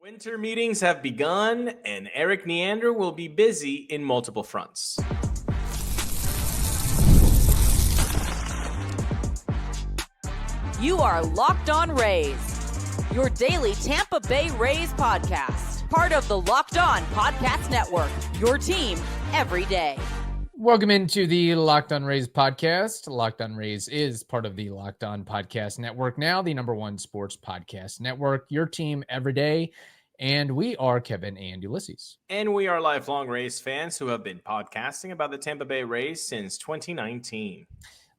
Winter meetings have begun, and Erik Neander will be busy in multiple fronts. You are Locked On Rays, your daily Tampa Bay Rays podcast. Part of the Locked On Podcast Network, your team every day. Welcome into the Locked On Rays podcast. Locked On Rays is part of the Locked On Podcast Network, now the #1 sports podcast network, your team every day. And we are Kevin and Ulises. And we are lifelong Rays fans who have been podcasting about the Tampa Bay Rays since 2019.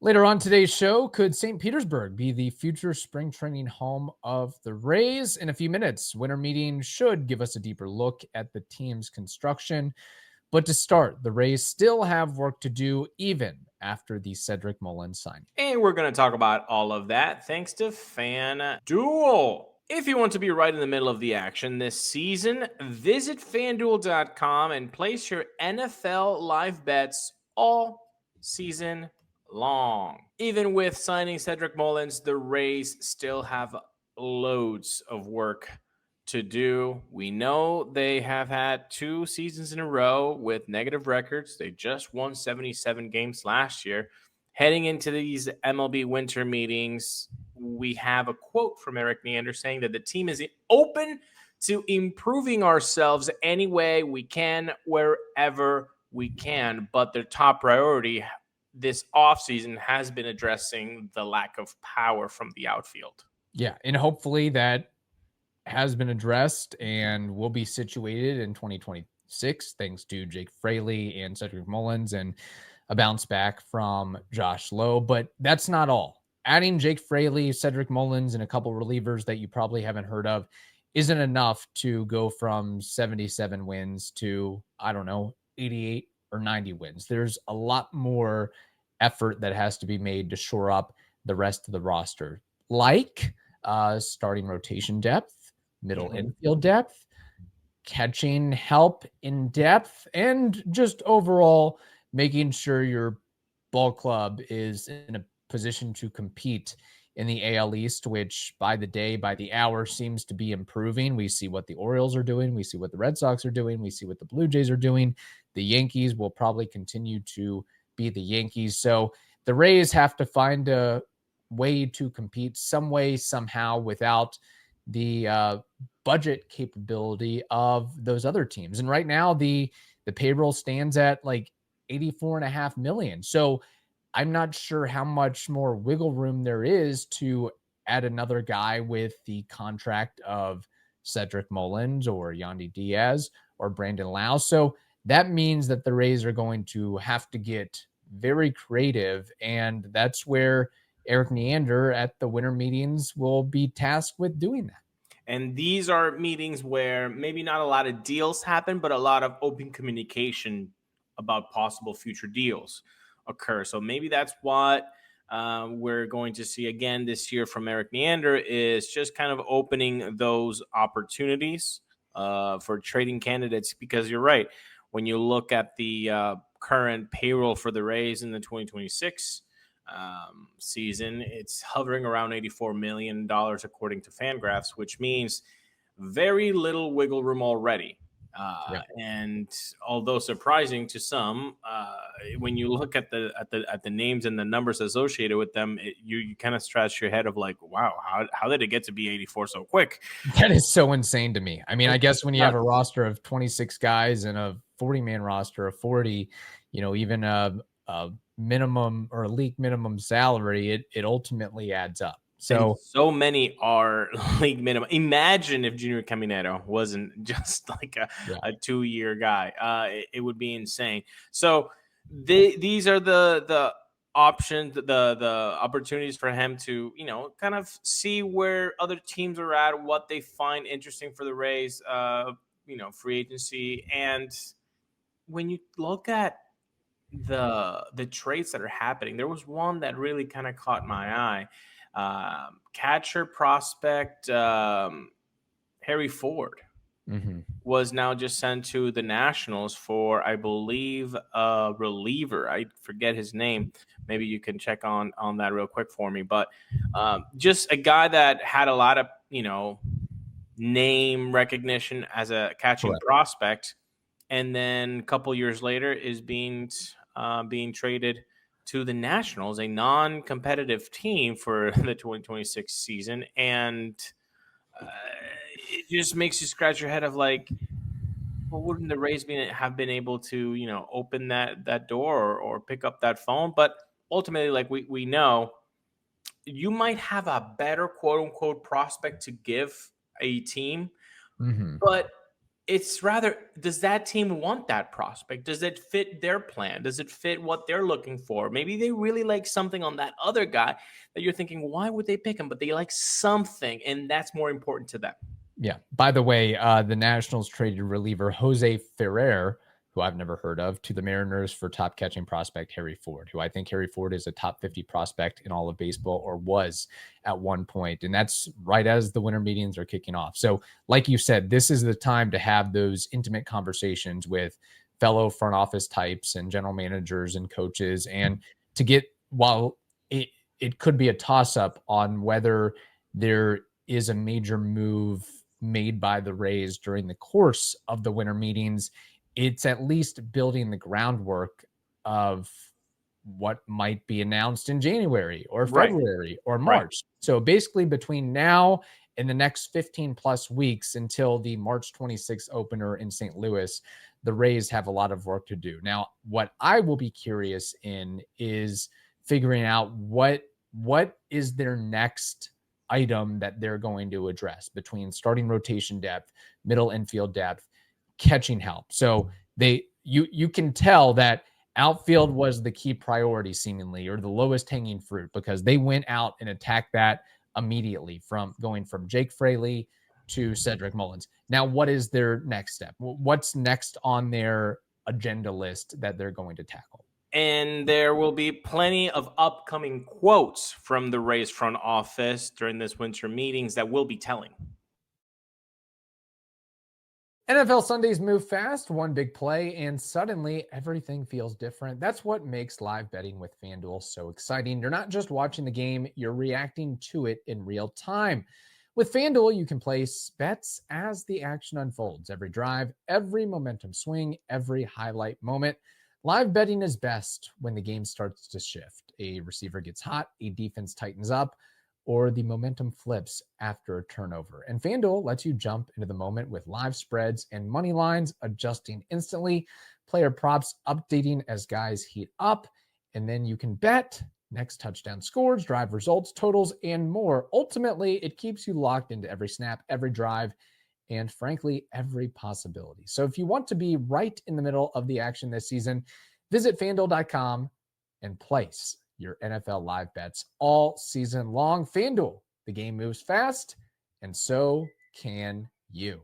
Later on today's show, could St. Petersburg be the future spring training home of the Rays? In a few minutes, winter meeting should give us a deeper look at the team's construction. But to start, the Rays still have work to do even after the Cedric Mullins signing. And we're going to talk about all of that thanks to FanDuel. If you want to be right in the middle of the action this season, visit FanDuel.com and place your NFL live bets all season long. Even with signing Cedric Mullins, the Rays still have loads of work to do. We know they have had 2 seasons in a row with negative records. They just won 77 games last year. Heading into these MLB Winter Meetings, we have a quote from Erik Neander saying that the team is open to improving ourselves any way we can, wherever we can. But their top priority this offseason has been addressing the lack of power from the outfield. Yeah, and hopefully that has been addressed and will be situated in 2026 thanks to Jake Fraley and Cedric Mullins and a bounce back from Josh Lowe. But that's not all. Adding Jake Fraley, Cedric Mullins, and a couple relievers that you probably haven't heard of isn't enough to go from 77 wins to, 88 or 90 wins. There's a lot more effort that has to be made to shore up the rest of the roster, like starting rotation depth, middle infield depth, catching help in depth, and just overall making sure your ball club is in a position to compete in the AL East, which by the day, by the hour, seems to be improving. We see what the Orioles are doing. We see what the Red Sox are doing. We see what the Blue Jays are doing. The Yankees will probably continue to be the Yankees. So the Rays have to find a way to compete some way, somehow, without the budget capability of those other teams. And right now, the payroll stands at like $84.5 million. So I'm not sure how much more wiggle room there is to add another guy with the contract of Cedric Mullins or Yandy Diaz or Brandon Lau. So that means that the Rays are going to have to get very creative, and that's where Erik Neander at the winter meetings will be tasked with doing that. And these are meetings where maybe not a lot of deals happen, but a lot of open communication about possible future deals occur. So maybe that's what we're going to see again this year from Erik Neander, is just kind of opening those opportunities for trading candidates, because you're right. When you look at the current payroll for the Rays in the 2026 season, it's hovering around $84 million according to Fangraphs, which means very little wiggle room already. And although surprising to some, when you look at the names and the numbers associated with them, you kind of scratch your head of like, wow, how did it get to be 84 so quick? That is so insane to me. I mean, I guess when you have a roster of 26 guys and a 40-man roster of 40, even a minimum or a league minimum salary, it ultimately adds up. So many are league minimum. Imagine if Junior Caminero wasn't just like a 2-year guy. It would be insane. So these are the options, the opportunities for him to, kind of see where other teams are at, what they find interesting for the Rays, free agency. And when you look at the trades that are happening, there was one that really kind of caught my eye. Catcher prospect Harry Ford was now just sent to the Nationals for, I believe, a reliever. I forget his name. Maybe you can check on that real quick for me. But just a guy that had a lot of, name recognition as a catching prospect, and then a couple years later is being traded to the Nationals, a non-competitive team for the 2026 season, and it just makes you scratch your head of like, well, wouldn't the Rays have been able to, open that door or pick up that phone? But ultimately, like we know, you might have a better quote unquote prospect to give a team, but it's rather, does that team want that prospect? Does it fit their plan? Does it fit what they're looking for? Maybe they really like something on that other guy that you're thinking, why would they pick him? But they like something, and that's more important to them. Yeah. By the way, the Nationals traded reliever Jose Ferrer, who I've never heard of, to the Mariners for top catching prospect Harry Ford, who I think Harry Ford is a top 50 prospect in all of baseball, or was at one point. And that's right as the winter meetings are kicking off. So like you said, this is the time to have those intimate conversations with fellow front office types and general managers and coaches, and to get, while it could be a toss-up on whether there is a major move made by the Rays during the course of the winter meetings, it's at least building the groundwork of what might be announced in January or February or March. Right. So basically between now and the next 15 plus weeks until the March 26th opener in St. Louis, the Rays have a lot of work to do. Now, what I will be curious in is figuring out what is their next item that they're going to address between starting rotation depth, middle infield depth, catching help. So you can tell that outfield was the key priority seemingly, or the lowest hanging fruit, because they went out and attacked that immediately, from going from Jake Fraley to Cedric Mullins. Now, what is their next step? What's next on their agenda list that they're going to tackle? And there will be plenty of upcoming quotes from the Rays front office during this winter meetings that will be telling. NFL Sundays move fast, one big play, and suddenly everything feels different. That's what makes live betting with FanDuel so exciting. You're not just watching the game, you're reacting to it in real time. With FanDuel, you can place bets as the action unfolds. Every drive, every momentum swing, every highlight moment. Live betting is best when the game starts to shift. A receiver gets hot, a defense tightens up, or the momentum flips after a turnover. And FanDuel lets you jump into the moment with live spreads and money lines adjusting instantly, player props updating as guys heat up, and then you can bet next touchdown scores, drive results, totals, and more. Ultimately, it keeps you locked into every snap, every drive, and frankly, every possibility. So if you want to be right in the middle of the action this season, visit FanDuel.com and place your NFL live bets all season long. FanDuel, the game moves fast, and so can you.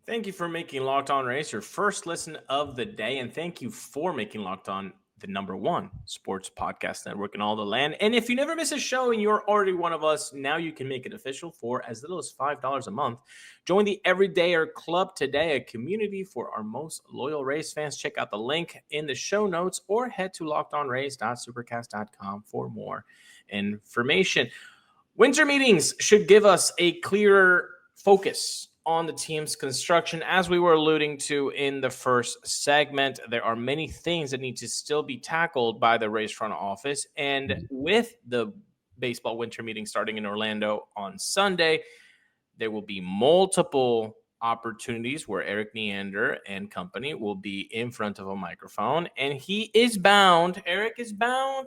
Thank you for making Locked On Rays your first listen of the day, and thank you for making Locked On the #1 sports podcast network in all the land. And if you never miss a show and you're already one of us, now you can make it official for as little as $5 a month. Join the Everydayer Club today, a community for our most loyal Rays fans. Check out the link in the show notes or head to lockedonrays.supercast.com for more information. Winter meetings should give us a clearer focus on the team's construction. As we were alluding to in the first segment, there are many things that need to still be tackled by the Rays front office. And with the baseball winter meeting starting in Orlando on Sunday, there will be multiple opportunities where Erik Neander and company will be in front of a microphone. And Erik is bound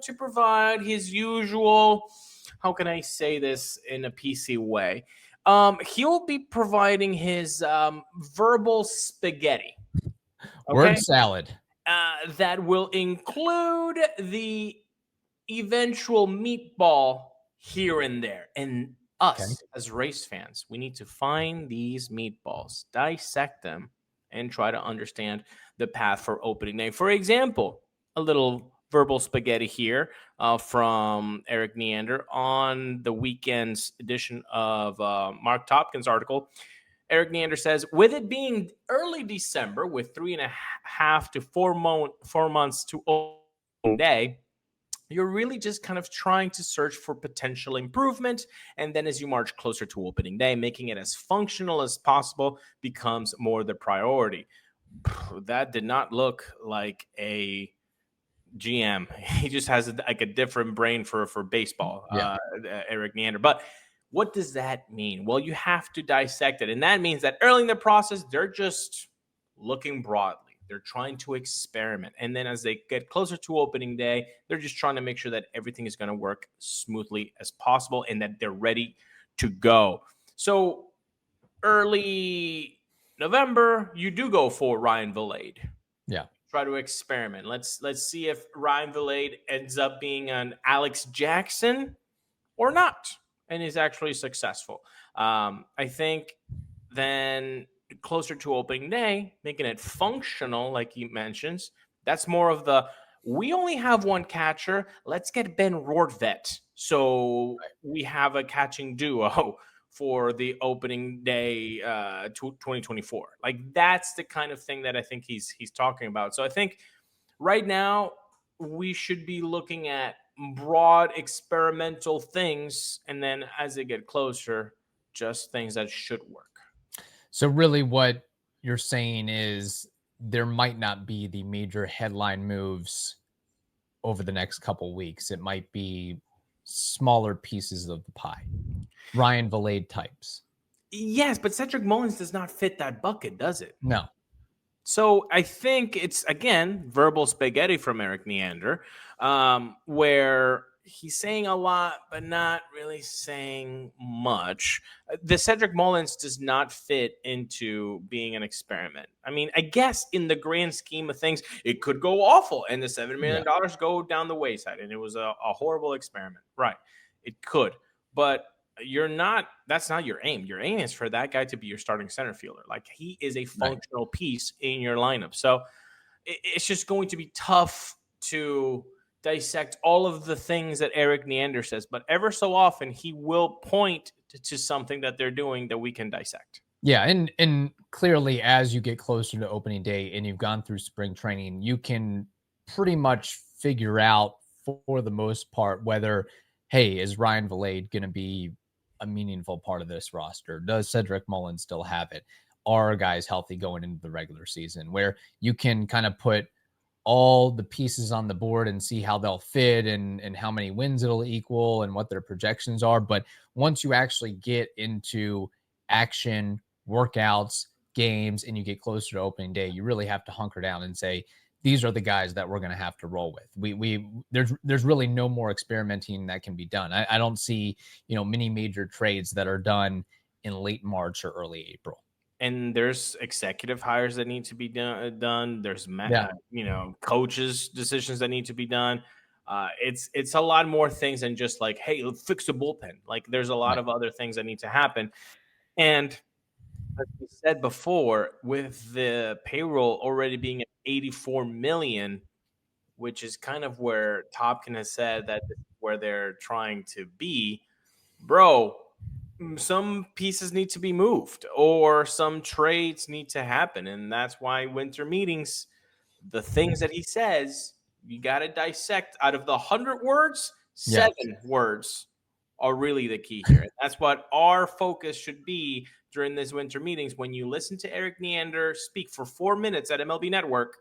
to provide his usual, how can I say this in a PC way? He'll be providing his verbal spaghetti. Okay? Word salad. That will include the eventual meatball here and there. And us, as Rays fans, we need to find these meatballs, dissect them, and try to understand the path for opening day. For example, a little verbal spaghetti here from Erik Neander on the weekend's edition of Mark Topkin's article. Erik Neander says, with it being early December with 3.5 to 4 months to open day, you're really just kind of trying to search for potential improvement. And then as you march closer to opening day, making it as functional as possible becomes more the priority. That did not look like a GM. He just has like a different brain for baseball, Erik Neander. But what does that mean? Well, you have to dissect it. And that means that early in the process, they're just looking broadly. They're trying to experiment. And then as they get closer to opening day, they're just trying to make sure that everything is going to work smoothly as possible and that they're ready to go. So early November, you do go for Ryan Vilade. Yeah. Try to experiment. Let's see if Ryan Vilade ends up being an Alex Jackson or not and is actually successful. I think then closer to opening day, making it functional, like he mentions, that's more of the, we only have one catcher. Let's get Ben Rortvedt. So we have a catching duo for the opening day 2024. Like that's the kind of thing that I think he's talking about. So I think right now we should be looking at broad experimental things, and then as they get closer, just things that should work. So really what you're saying is there might not be the major headline moves over the next couple weeks. It might be smaller pieces of the pie. Ryan Vilade types. Yes, but Cedric Mullins does not fit that bucket, does it? No. So I think it's, again, verbal spaghetti from Erik Neander, where he's saying a lot, but not really saying much. The Cedric Mullins does not fit into being an experiment. I mean, I guess in the grand scheme of things, it could go awful and the $7 million go down the wayside. And it was a horrible experiment. Right. It could. But that's not your aim. Your aim is for that guy to be your starting center fielder. Like he is a functional piece in your lineup. So it's just going to be tough to dissect all of the things that Erik Neander says, but ever so often he will point to something that they're doing that we can dissect. Yeah. And clearly as you get closer to opening day and you've gone through spring training, you can pretty much figure out for the most part whether, hey, is Ryan Vilade going to be a meaningful part of this roster? Does Cedric Mullins still have it? Are guys healthy going into the regular season? Where you can kind of put all the pieces on the board and see how they'll fit and how many wins it'll equal and what their projections are. But once you actually get into action, workouts, games, and you get closer to opening day, you really have to hunker down and say, these are the guys that we're going to have to roll with. There's really no more experimenting that can be done. I don't see, many major trades that are done in late March or early April. And there's executive hires that need to be done. There's, coaches' decisions that need to be done. It's a lot more things than just like, hey, let's fix the bullpen. Like there's a lot of other things that need to happen. And as we said before, with the payroll already being at $84 million, which is kind of where Topkin has said that this is where they're trying to be, bro, some pieces need to be moved or some trades need to happen. And that's why winter meetings, the things that he says, you got to dissect. Out of the 100 words, 7 words are really the key here. And that's what our focus should be during these winter meetings. When you listen to Erik Neander speak for 4 minutes at MLB Network,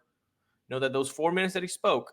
know that those 4 minutes that he spoke,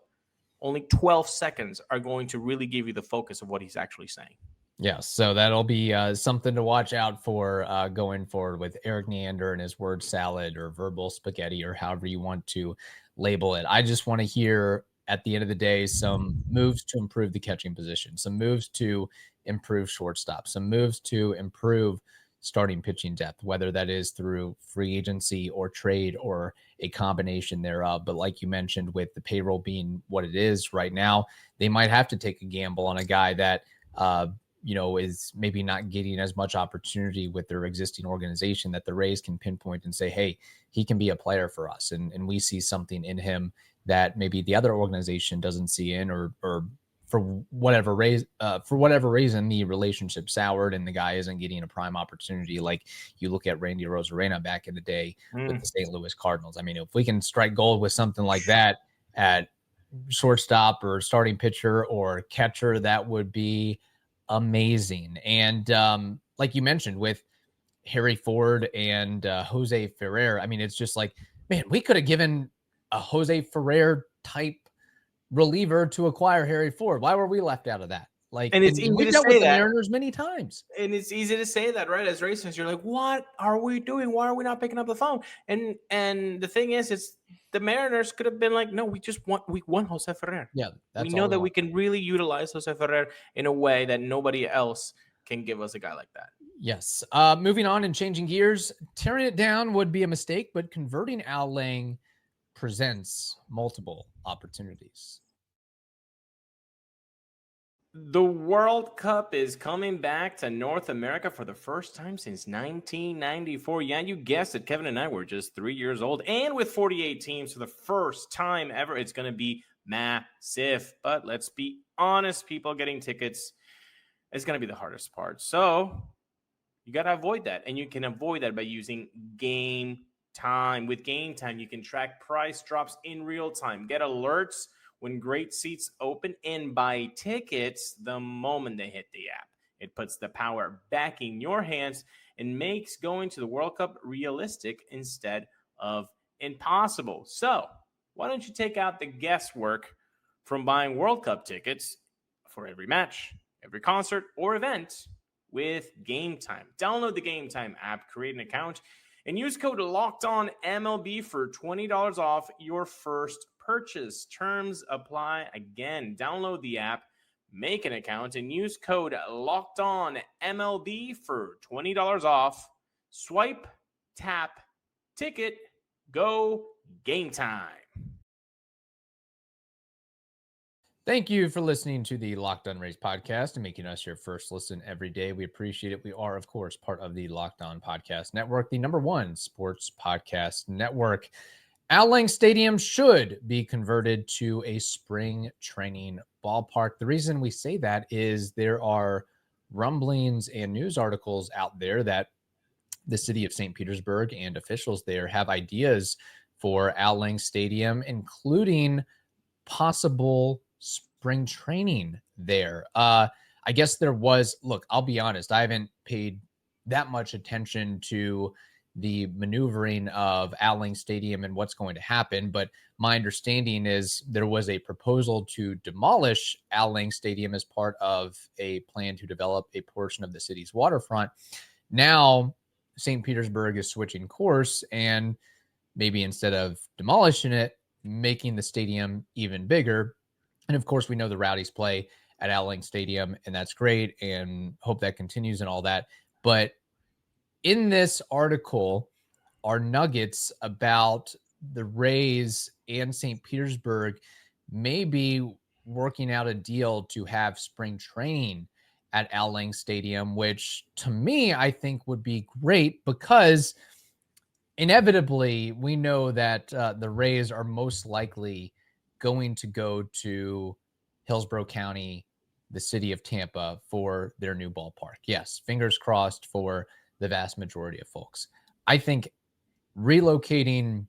only 12 seconds are going to really give you the focus of what he's actually saying. Yes, so that'll be something to watch out for going forward with Erik Neander and his word salad or verbal spaghetti or however you want to label it. I just want to hear at the end of the day some moves to improve the catching position, some moves to improve shortstop, some moves to improve starting pitching depth, whether that is through free agency or trade or a combination thereof. But like you mentioned, with the payroll being what it is right now, they might have to take a gamble on a guy that is maybe not getting as much opportunity with their existing organization, that the Rays can pinpoint and say, hey, he can be a player for us. And we see something in him that maybe the other organization doesn't see in, or for whatever reason, the relationship soured and the guy isn't getting a prime opportunity. Like you look at Randy Rosarena back in the day with the St. Louis Cardinals. I mean, if we can strike gold with something like that at shortstop or starting pitcher or catcher, that would be amazing. And like you mentioned with Harry Ford and Jose Ferrer, I mean, it's just like, man, we could have given a Jose Ferrer type reliever to acquire Harry Ford. Why were we left out of that? Like, And it's and easy we've to dealt with say the that. Mariners many times. And it's easy to say that, right? As race fans, you're like, what are we doing? Why are we not picking up the phone? And the thing is, it's the Mariners could have been like, no, we want Jose Ferrer. Yeah, We that's know all that we we can really utilize Jose Ferrer in a way that nobody else can give us a guy like that. Yes. Moving on and changing gears, tearing it down would be a mistake, but converting Al Lang presents multiple opportunities. The World Cup is coming back to North America for the first time since 1994. Yeah, you guessed it. Kevin and I were just 3 years old. And with 48 teams for the first time ever, it's going to be massive. But let's be honest, people, getting tickets is going to be the hardest part. So you got to avoid that. And you can avoid that by using Game Time. With Game Time, you can track price drops in real time, get alerts when great seats open, and buy tickets the moment they hit the app. It puts the power back in your hands and makes going to the World Cup realistic instead of impossible. So why don't you take out the guesswork from buying World Cup tickets for every match, every concert, or event with Game Time? Download the Game Time app, create an account, and use code LOCKEDONMLB for $20 off your first purchase. Terms apply. Again, download the app, make an account, and use code LOCKEDONMLB for $20 off. Swipe, tap, ticket, go Game Time. Thank you for listening to the Locked On Rays podcast and making us your first listen every day. We appreciate it. We are, of course, part of the Locked On Podcast Network, the #1 sports podcast network. Al Lang Stadium should be converted to a spring training ballpark. The reason we say that is there are rumblings and news articles out there that the city of St. Petersburg and officials there have ideas for Al Lang Stadium, including possible spring training there. I guess there was, look, I'll be honest, I haven't paid that much attention to the maneuvering of Al Lang Stadium and what's going to happen, but my understanding is there was a proposal to demolish Al Lang Stadium as part of a plan to develop a portion of the city's waterfront. Now, St. Petersburg is switching course, and maybe instead of demolishing it, making the stadium even bigger. And of course, we know the Rowdies play at Al Lang Stadium, and that's great, and hope that continues and all that. But in this article are nuggets about the Rays and St. Petersburg maybe working out a deal to have spring training at Al Lang Stadium, which to me, I think would be great because inevitably we know that the Rays are most likely going to go to Hillsborough County, the city of Tampa, for their new ballpark. Yes, fingers crossed for the vast majority of folks. I think relocating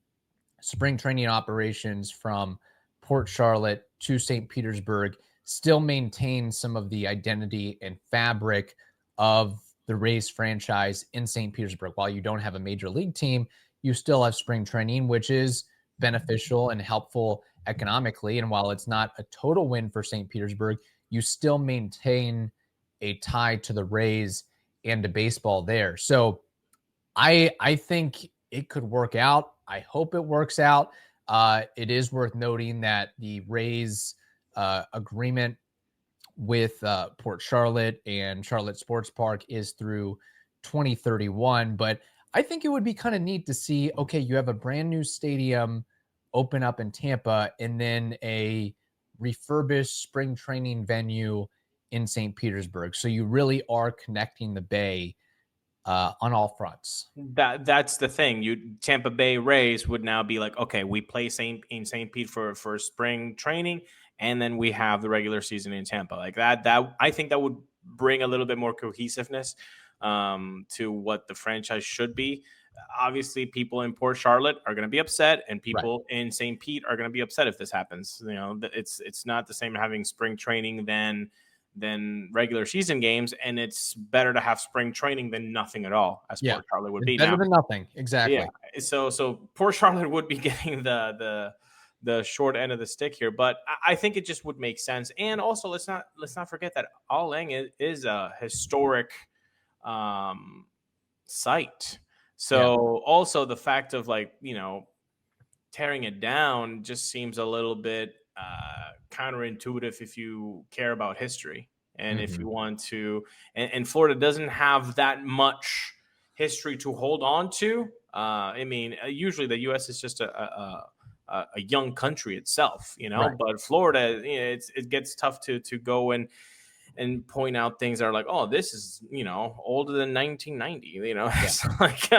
spring training operations from Port Charlotte to St. Petersburg still maintains some of the identity and fabric of the Rays franchise in St. Petersburg. While you don't have a major league team, you still have spring training, which is beneficial and helpful economically. And while it's not a total win for St. Petersburg, you still maintain a tie to the Rays and to baseball there. So I think it could work out. I hope it works out. It is worth noting that the Rays agreement with Port Charlotte and Charlotte Sports Park is through 2031. But I think it would be kind of neat to see, okay, you have a brand new stadium open up in Tampa and then a refurbished spring training venue in St. Petersburg. So you really are connecting the Bay on all fronts. That's the thing. Tampa Bay Rays would now be like, okay, we play in St. Pete for spring training, and then we have the regular season in Tampa. Like that I think that would bring a little bit more cohesiveness to what the franchise should be. obviously people in Port Charlotte are going to be upset, and Right. people in St. Pete are going to be upset if this happens. It's not the same having spring training than regular season games, and it's better to have spring training than nothing at all, as Port Charlotte would It's be better now. than nothing. Exactly. Yeah. So Port Charlotte would be getting the short end of the stick here, but I think it just would make sense. And also, let's not forget that All Lang is a historic site. So also the fact of tearing it down just seems a little bit counterintuitive if you care about history and if you want to. And Florida doesn't have that much history to hold on to. Usually the U.S. is just a young country itself, Right. But Florida, it gets tough to go and point out things that are like, oh, this is, older than 1990. It's like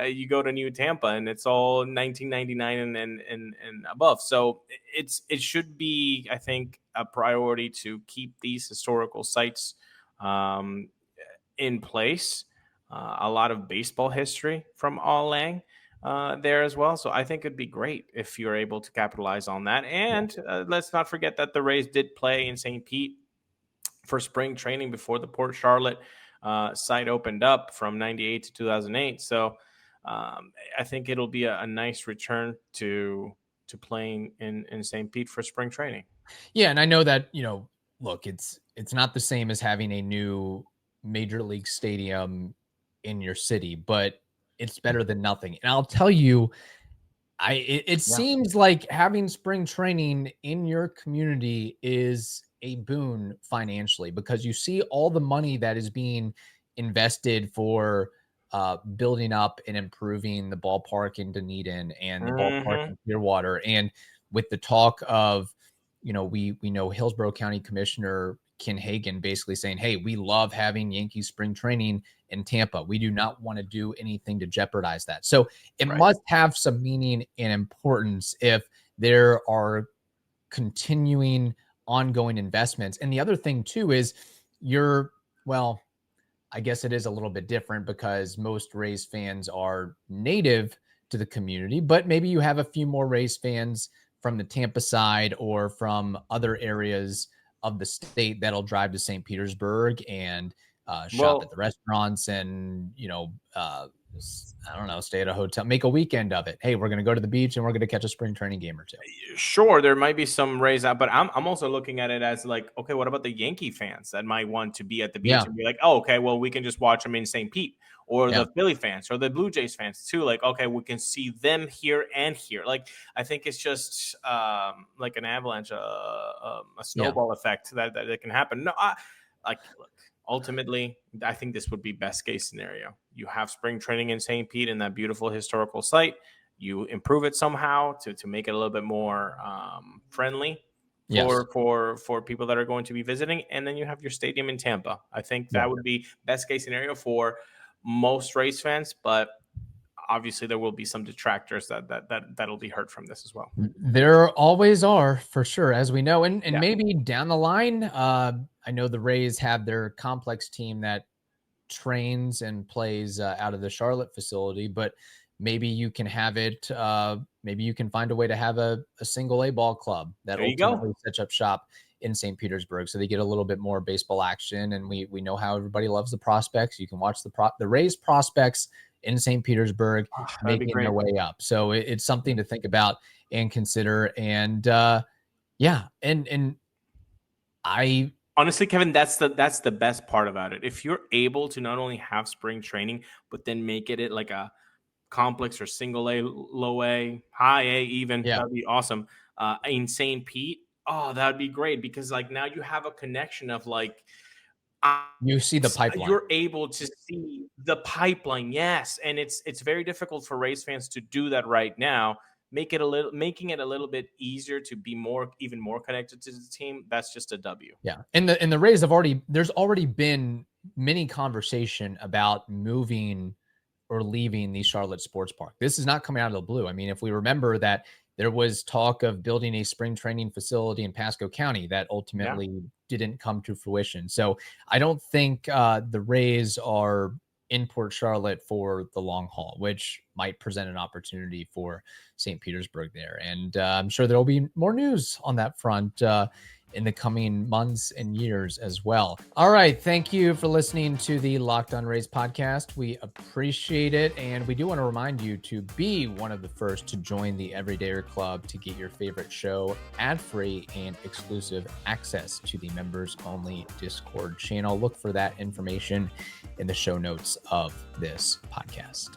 you go to New Tampa and it's all 1999 and above. So it should be, I think, a priority to keep these historical sites in place. A lot of baseball history from All Lang there as well. So I think it'd be great if you're able to capitalize on that. And let's not forget that the Rays did play in St. Pete for spring training before the Port Charlotte site opened up from 98 to 2008. So I think it'll be a nice return to playing in St. Pete for spring training. Yeah. And I know that, look, it's not the same as having a new major league stadium in your city, but it's better than nothing. And I'll tell you, it seems like having spring training in your community is a boon financially, because you see all the money that is being invested for building up and improving the ballpark in Dunedin and the ballpark in Clearwater. And with the talk of, we know Hillsborough County Commissioner Ken Hagan basically saying, hey, we love having Yankees spring training in Tampa. We do not want to do anything to jeopardize that. So it must have some meaning and importance if there are continuing ongoing investments. And the other thing too is I guess it is a little bit different because most Rays fans are native to the community, but maybe you have a few more Rays fans from the Tampa side or from other areas of the state that'll drive to St. Petersburg and shop at the restaurants and, I don't know, stay at a hotel, make a weekend of it. Hey, we're going to go to the beach and we're going to catch a spring training game or two. Sure, there might be some Rays out, but I'm also looking at it as like, okay, what about the Yankee fans that might want to be at the beach and be like, oh, okay, well, we can just watch them in St. Pete, or the Philly fans or the Blue Jays fans too. Like, okay, we can see them here and here. Like, I think it's just like an avalanche, a snowball effect that can happen. No, look. Ultimately, I think this would be best case scenario. You have spring training in St. Pete in that beautiful historical site. You improve it somehow to make it a little bit more friendly for people that are going to be visiting. And then you have your stadium in Tampa. I think that would be best case scenario for most Rays fans, but obviously there will be some detractors that'll be hurt from this as well. There always are, for sure, as we know. And maybe down the line, I know the Rays have their complex team that trains and plays out of the Charlotte facility, but maybe you can have it. Maybe you can find a way to have a single A ball club that ultimately sets up shop in St. Petersburg, so they get a little bit more baseball action. And we know how everybody loves the prospects. You can watch the Rays prospects in St. Petersburg making their way up. So it's something to think about and consider. And and I honestly, Kevin, that's the best part about it. If you're able to not only have spring training, but then make it like a complex or single A, low A, high A, even that'd be awesome. In St. Pete, that would be great, because like now you have a connection of like, you see the pipeline. You're able to see the pipeline, yes, and it's very difficult for Rays fans to do that right now. Making it a little bit easier to be even more connected to the team. That's just a W. Yeah, and the Rays there's already been many conversation about moving or leaving the Charlotte Sports Park. This is not coming out of the blue. I mean, if we remember that there was talk of building a spring training facility in Pasco County that ultimately didn't come to fruition. So I don't think the Rays are in Port Charlotte for the long haul, which might present an opportunity for St. Petersburg there. And I'm sure there'll be more news on that front in the coming months and years as well. All right. Thank you for listening to the Locked On Rays podcast. We appreciate it. And we do want to remind you to be one of the first to join the Everydayer Club to get your favorite show ad-free and exclusive access to the members only Discord channel. Look for that information in the show notes of this podcast.